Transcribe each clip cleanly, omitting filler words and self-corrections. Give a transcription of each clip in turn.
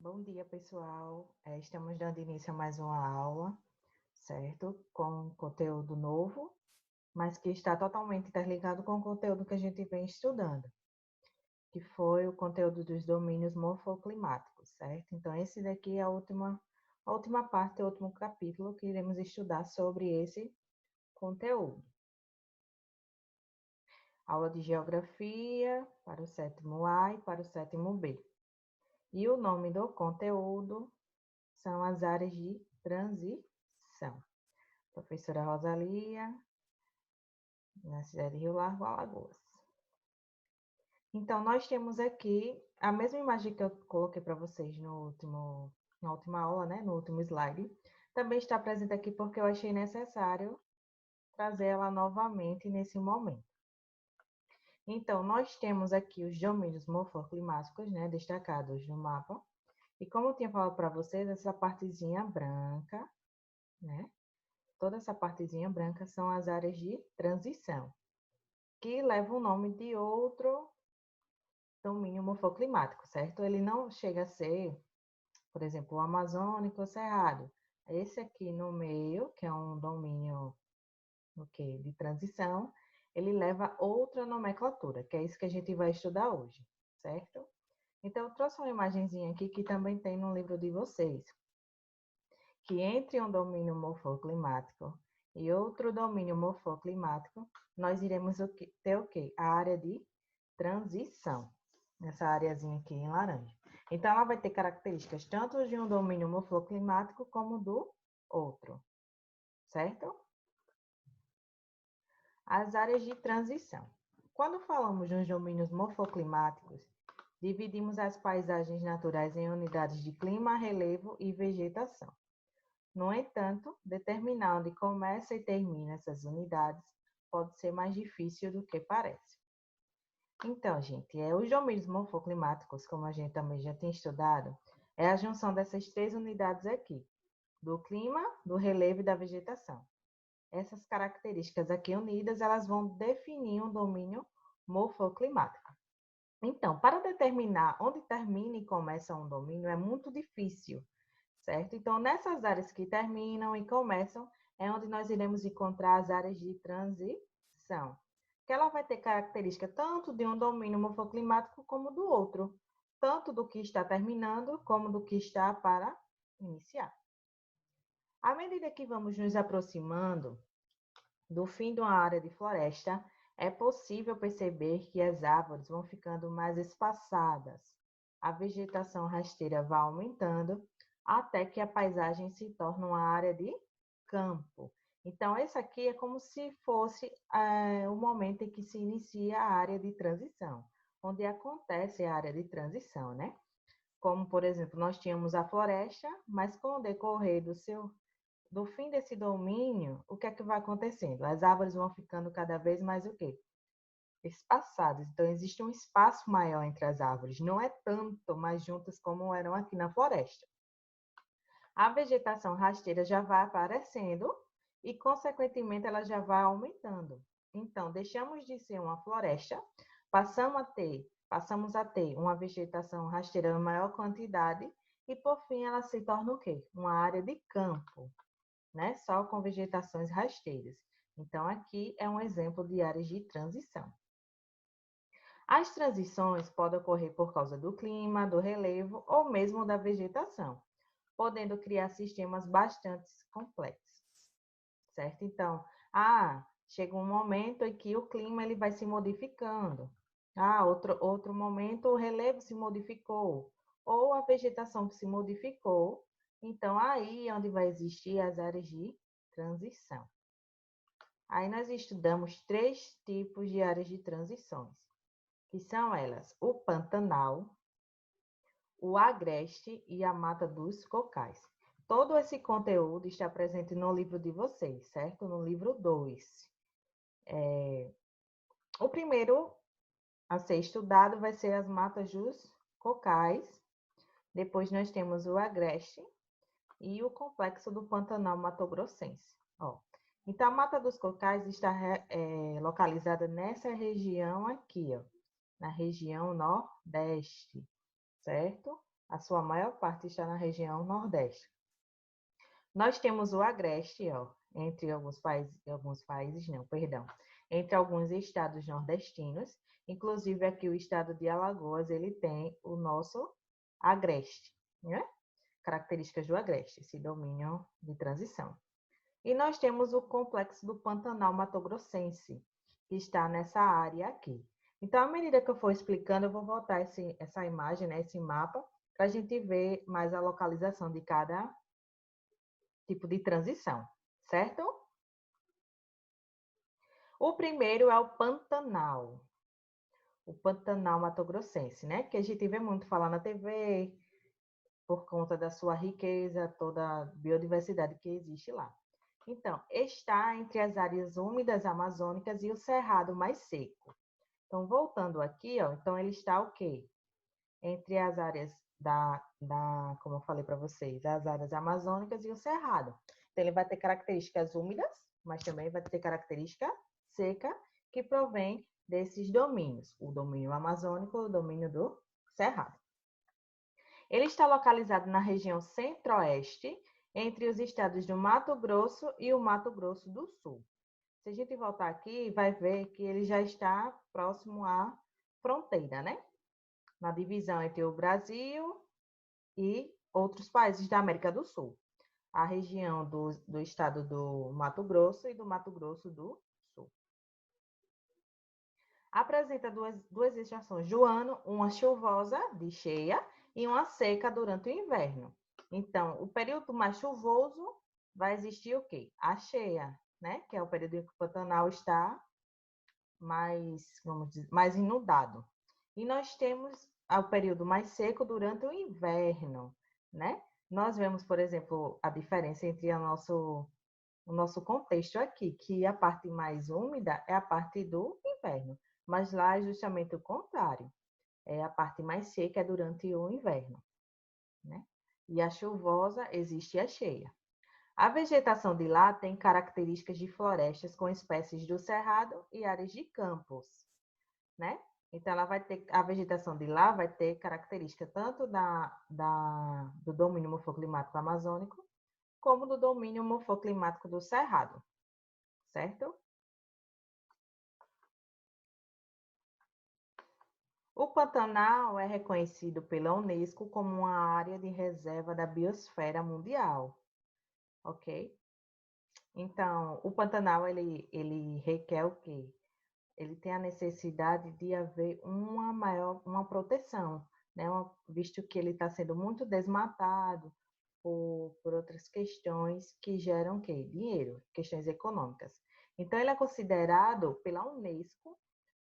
Bom dia, pessoal. Estamos dando início a mais uma aula, certo? Com conteúdo novo, mas que está totalmente interligado com o conteúdo que a gente vem estudando, que foi o conteúdo dos domínios morfoclimáticos, certo? Então, esse daqui é a última parte, o último capítulo que iremos estudar sobre esse conteúdo. Aula de geografia para o sétimo A e para o sétimo B. E o nome do conteúdo são as áreas de transição. Professora Rosalia, na cidade de Rio Largo, Alagoas. Então, nós temos aqui a mesma imagem que eu coloquei para vocês na última aula, né? No último slide. Também está presente aqui porque eu achei necessário trazer ela novamente nesse momento. Então, nós temos aqui os domínios morfoclimáticos, né? Destacados no mapa. E como eu tinha falado para vocês, essa partezinha branca, né? Toda essa partezinha branca são as áreas de transição, que levam o nome de outro domínio morfoclimático, certo? Ele não chega a ser, por exemplo, o amazônico ou cerrado. Esse aqui no meio, que é um domínio de transição, ele leva outra nomenclatura, que é isso que a gente vai estudar hoje, certo? Então, eu trouxe uma imagenzinha aqui que também tem no livro de vocês, que entre um domínio morfoclimático e outro domínio morfoclimático, nós iremos ter o quê? A área de transição, nessa areazinha aqui em laranja. Então, ela vai ter características tanto de um domínio morfoclimático como do outro, certo? As áreas de transição. Quando falamos nos domínios morfoclimáticos, dividimos as paisagens naturais em unidades de clima, relevo e vegetação. No entanto, determinar onde começa e termina essas unidades pode ser mais difícil do que parece. Então, gente, os domínios morfoclimáticos, como a gente também já tem estudado, é a junção dessas três unidades aqui, do clima, do relevo e da vegetação. Essas características aqui unidas, elas vão definir um domínio morfoclimático. Então, para determinar onde termina e começa um domínio é muito difícil, certo? Então, nessas áreas que terminam e começam, é onde nós iremos encontrar as áreas de transição, que ela vai ter característica tanto de um domínio morfoclimático como do outro, tanto do que está terminando como do que está para iniciar. À medida que vamos nos aproximando do fim de uma área de floresta, é possível perceber que as árvores vão ficando mais espaçadas, a vegetação rasteira vai aumentando, até que a paisagem se torna uma área de campo. Então, esse aqui é como se fosse o momento em que se inicia a área de transição, onde acontece a área de transição, né? Como, por exemplo, nós tínhamos a floresta, mas com o decorrer do fim desse domínio, o que é que vai acontecendo? As árvores vão ficando cada vez mais o quê? Espaçadas. Então, existe um espaço maior entre as árvores. Não é tanto mais juntas como eram aqui na floresta. A vegetação rasteira já vai aparecendo e, consequentemente, ela já vai aumentando. Então, deixamos de ser uma floresta, passamos a ter uma vegetação rasteira na maior quantidade e, por fim, ela se torna o quê? Uma área de campo, né? Só com vegetações rasteiras. Então, aqui é um exemplo de áreas de transição. As transições podem ocorrer por causa do clima, do relevo ou mesmo da vegetação, podendo criar sistemas bastante complexos, certo? Então, chega um momento em que o clima ele vai se modificando. Outro momento o relevo se modificou, ou a vegetação se modificou. Então, aí é onde vai existir as áreas de transição. Aí nós estudamos 3 tipos de áreas de transições, que são elas: o Pantanal, o Agreste e a Mata dos Cocais. Todo esse conteúdo está presente no livro de vocês, certo? No livro 2. O primeiro a ser estudado vai ser as Matas dos Cocais. Depois nós temos o Agreste e o Complexo do Pantanal Mato-Grossense. Então, a Mata dos Cocais está localizada nessa região aqui, na região Nordeste, certo? A sua maior parte está na região Nordeste. Nós temos o Agreste, ó, entre entre alguns estados nordestinos, inclusive aqui o estado de Alagoas, ele tem o nosso Agreste, né? Características do Agreste, esse domínio de transição. E nós temos o complexo do Pantanal Mato-Grossense, que está nessa área aqui. Então, à medida que eu for explicando, eu vou voltar essa imagem, né, esse mapa, para a gente ver mais a localização de cada tipo de transição, certo? O primeiro é o Pantanal Mato-Grossense, né? Que a gente vê muito falar na TV, por conta da sua riqueza, toda a biodiversidade que existe lá. Então, está entre as áreas úmidas amazônicas e o cerrado mais seco. Então, voltando aqui, ó, então ele está o quê? Entre as áreas como eu falei para vocês, as áreas amazônicas e o cerrado. Então, ele vai ter características úmidas, mas também vai ter característica seca, que provém desses domínios, o domínio amazônico e o domínio do cerrado. Ele está localizado na região centro-oeste, entre os estados do Mato Grosso e o Mato Grosso do Sul. Se a gente voltar aqui, vai ver que ele já está próximo à fronteira, né? Na divisão entre o Brasil e outros países da América do Sul. A região do estado do Mato Grosso e do Mato Grosso do Sul. Apresenta duas estações do ano, uma chuvosa, de cheia, e uma seca durante o inverno. Então, o período mais chuvoso vai existir o quê? A cheia, né? Que é o período em que o Pantanal está mais inundado. E nós temos o período mais seco durante o inverno, né? Nós vemos, por exemplo, a diferença entre o nosso contexto aqui, que a parte mais úmida é a parte do inverno, mas lá é justamente o contrário. A parte mais seca é durante o inverno, né? E a chuvosa existe a cheia. A vegetação de lá tem características de florestas com espécies do cerrado e áreas de campos, né? Então, a vegetação de lá vai ter característica tanto do domínio morfoclimático amazônico, como do domínio morfoclimático do cerrado, certo? O Pantanal é reconhecido pela Unesco como uma área de reserva da biosfera mundial, ok? Então, o Pantanal, ele requer o quê? Ele tem a necessidade de haver uma proteção, né? Visto que ele está sendo muito desmatado por outras questões que geram o quê? Dinheiro, questões econômicas. Então, ele é considerado pela Unesco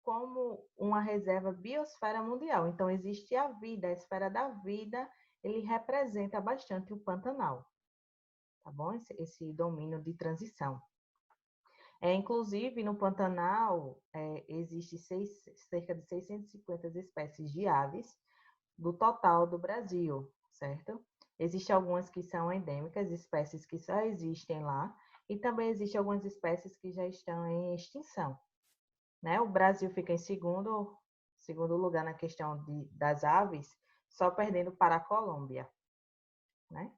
como uma reserva biosfera mundial. Então, existe a vida, a esfera da vida, ele representa bastante o Pantanal, tá bom? Esse domínio de transição. Inclusive, no Pantanal, existe cerca de 650 espécies de aves do total do Brasil, certo? Existem algumas que são endêmicas, espécies que só existem lá, e também existem algumas espécies que já estão em extinção, né? O Brasil fica em segundo lugar na questão das aves, só perdendo para a Colômbia, né?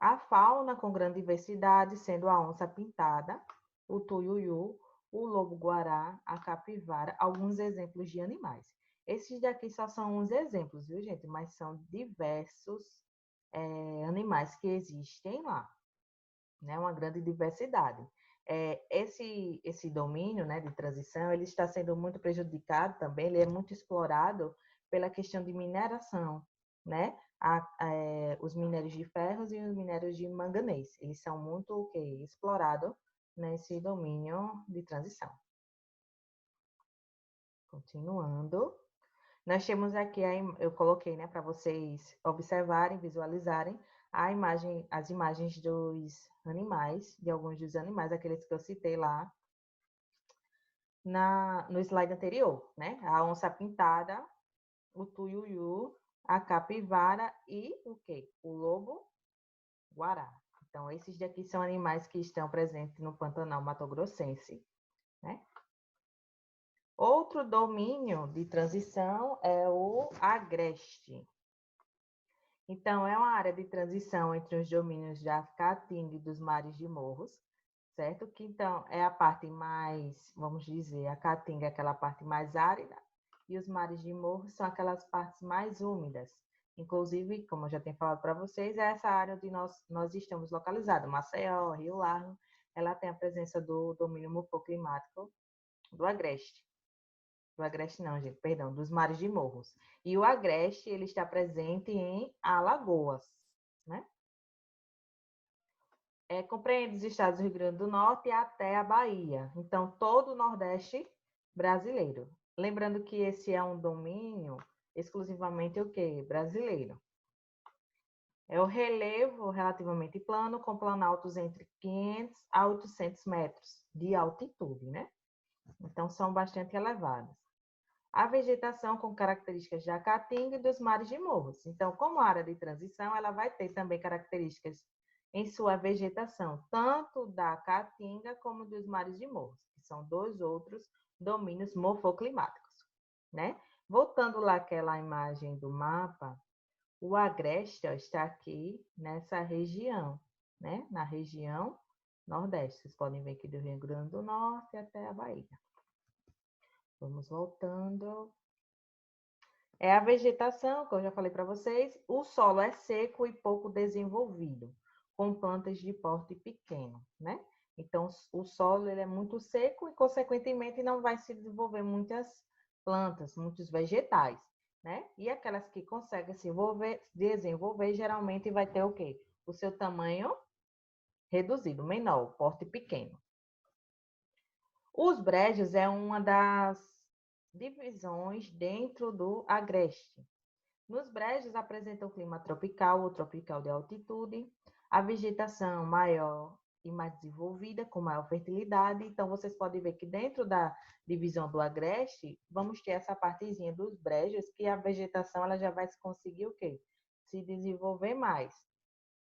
A fauna com grande diversidade, sendo a onça pintada, o tuiuiu, o lobo-guará, a capivara, alguns exemplos de animais. Esses daqui só são uns exemplos, viu, gente? Mas são diversos animais que existem lá, né? Uma grande diversidade. Esse domínio, né, de transição, ele está sendo muito prejudicado também, ele é muito explorado pela questão de mineração, né? Os minérios de ferros e os minérios de manganês, eles são muito explorados nesse domínio de transição. Continuando, nós temos aqui, eu coloquei, né, para vocês observarem, visualizarem as imagens dos animais, de alguns dos animais, aqueles que eu citei lá no slide anterior, né? A onça pintada, o tuiuiu, a capivara e o quê? O lobo-guará. Então, esses daqui são animais que estão presentes no Pantanal Mato-Grossense, né? Outro domínio de transição é o agreste. Então, é uma área de transição entre os domínios da Caatinga e dos mares de morros, certo? Que, então, é a parte mais, vamos dizer, a Caatinga é aquela parte mais árida e os mares de morros são aquelas partes mais úmidas. Inclusive, como eu já tenho falado para vocês, é essa área onde nós estamos localizados, Maceió, Rio Largo, ela tem a presença do domínio morfoclimático do Agreste. Do Agreste não, gente, perdão, dos mares de morros. E o Agreste, ele está presente em Alagoas, né? Compreende os estados do Rio Grande do Norte até a Bahia. Então, todo o Nordeste brasileiro. Lembrando que esse é um domínio exclusivamente o quê? Brasileiro. É o relevo relativamente plano, com planaltos entre 500 a 800 metros de altitude, né? Então, são bastante elevadas. A vegetação com características da caatinga e dos mares de morros. Então, como área de transição, ela vai ter também características em sua vegetação, tanto da caatinga como dos mares de morros, que são dois outros domínios morfoclimáticos, né? Voltando lá àquela imagem do mapa, o Agreste está aqui nessa região, né? Na região Nordeste. Vocês podem ver aqui do Rio Grande do Norte até a Bahia. Vamos voltando. É a vegetação, que eu já falei para vocês. O solo é seco e pouco desenvolvido, com plantas de porte pequeno, né? Então, o solo ele é muito seco e, consequentemente, não vai se desenvolver muitas plantas, muitos vegetais, né? E aquelas que conseguem se desenvolver, geralmente vai ter o quê? O seu tamanho reduzido, menor, porte pequeno. Os brejos é uma das divisões dentro do agreste. Nos brejos apresenta o clima tropical ou tropical de altitude, a vegetação maior e mais desenvolvida, com maior fertilidade. Então, vocês podem ver que dentro da divisão do agreste, vamos ter essa partezinha dos brejos, que a vegetação ela já vai conseguir o quê? Se desenvolver mais,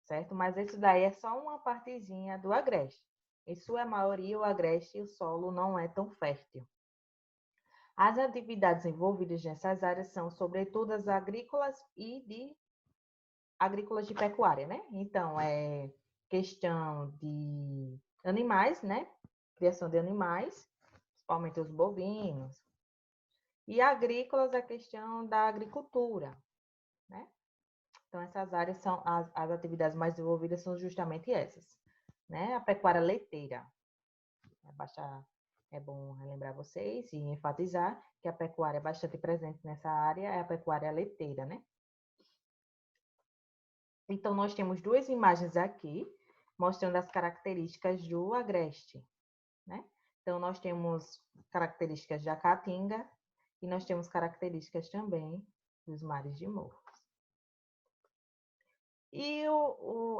certo? Mas isso daí é só uma partezinha do agreste. Em sua maioria, o agreste, o solo não é tão fértil. As atividades envolvidas nessas áreas são, sobretudo, as agrícolas e agrícolas de pecuária, né? Então, é questão de animais, né? Criação de animais, principalmente os bovinos. E agrícolas, a questão da agricultura, né? Então, essas áreas são, as atividades mais desenvolvidas são justamente essas, né? A pecuária leiteira. É bom relembrar vocês e enfatizar que a pecuária é bastante presente nessa área, é a pecuária leiteira, né? Então, nós temos duas imagens aqui, mostrando as características do agreste, né? Então, nós temos características da caatinga e nós temos características também dos mares de morros. E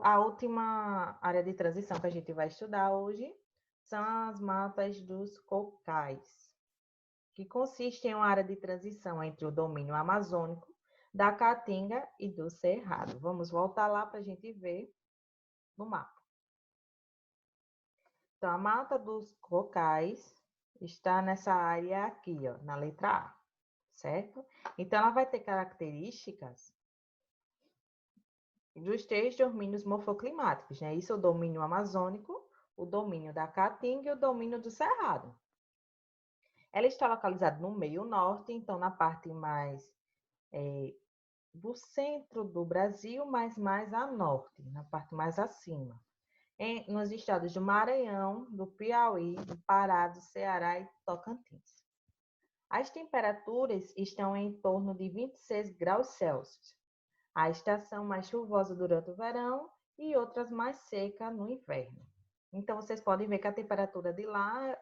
a última área de transição que a gente vai estudar hoje são as matas dos cocais, que consiste em uma área de transição entre o domínio amazônico, da caatinga e do cerrado. Vamos voltar lá para a gente ver no mapa. Então, a mata dos cocais está nessa área aqui, ó, na letra A, certo? Então, ela vai ter características dos três domínios morfoclimáticos, né? Isso é o domínio amazônico, o domínio da caatinga e o domínio do cerrado. Ela está localizada no meio norte, então na parte mais do centro do Brasil, mas mais a norte, na parte mais acima. Nos estados do Maranhão, do Piauí, do Pará, do Ceará e Tocantins. As temperaturas estão em torno de 26 graus Celsius. A estação mais chuvosa durante o verão e outras mais seca no inverno. Então, vocês podem ver que a temperatura de lá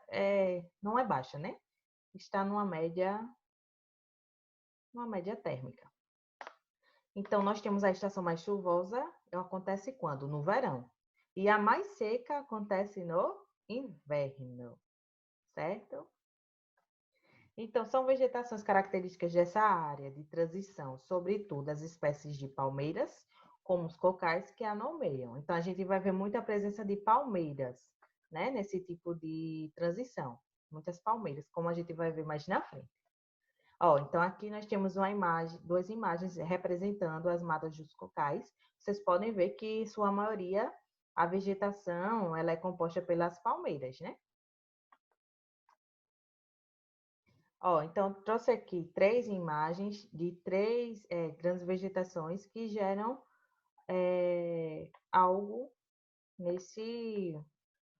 não é baixa, né? Está numa média térmica. Então, nós temos a estação mais chuvosa, acontece quando? No verão. E a mais seca acontece no inverno, certo? Então, são vegetações características dessa área de transição, sobretudo as espécies de palmeiras, como os cocais que a nomeiam. Então, a gente vai ver muita presença de palmeiras, né, nesse tipo de transição. Muitas palmeiras, como a gente vai ver mais na frente. Ó, então aqui nós temos uma imagem, duas imagens representando as matas dos cocais. Vocês podem ver que, em sua maioria, a vegetação ela é composta pelas palmeiras, né? Ó, então trouxe aqui três imagens de três grandes vegetações que geram algo nesse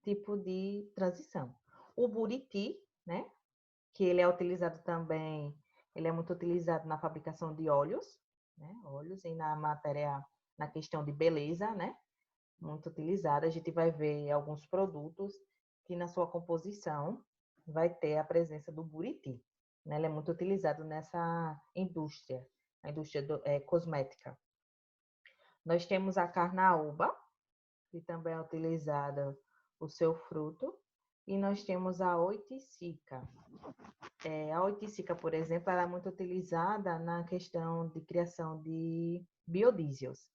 tipo de transição. O buriti, né? Que ele é utilizado também, ele é muito utilizado na fabricação de óleos, né? Óleos e na matéria, na questão de beleza, né? Muito utilizado. A gente vai ver alguns produtos que na sua composição vai ter a presença do buriti, né? Ele é muito utilizado nessa indústria, a indústria cosmética. Nós temos a carnaúba, que também é utilizada o seu fruto, e nós temos a oiticica. A oiticica, por exemplo, ela é muito utilizada na questão de criação de biodiesels,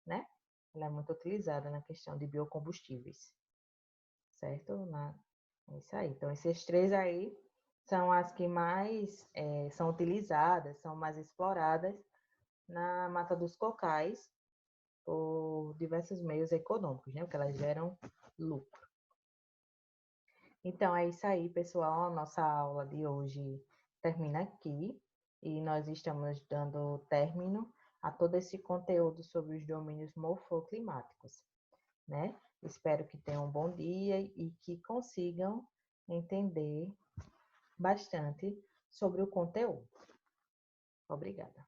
né? Ela é muito utilizada na questão de biocombustíveis, certo? É isso aí. Então, esses três aí são as que mais são utilizadas, são mais exploradas na mata dos cocais por diversos meios econômicos, né? Porque elas geram lucro. Então, é isso aí, pessoal. A nossa aula de hoje termina aqui e nós estamos dando término a todo esse conteúdo sobre os domínios morfoclimáticos, né? Espero que tenham um bom dia e que consigam entender bastante sobre o conteúdo. Obrigada.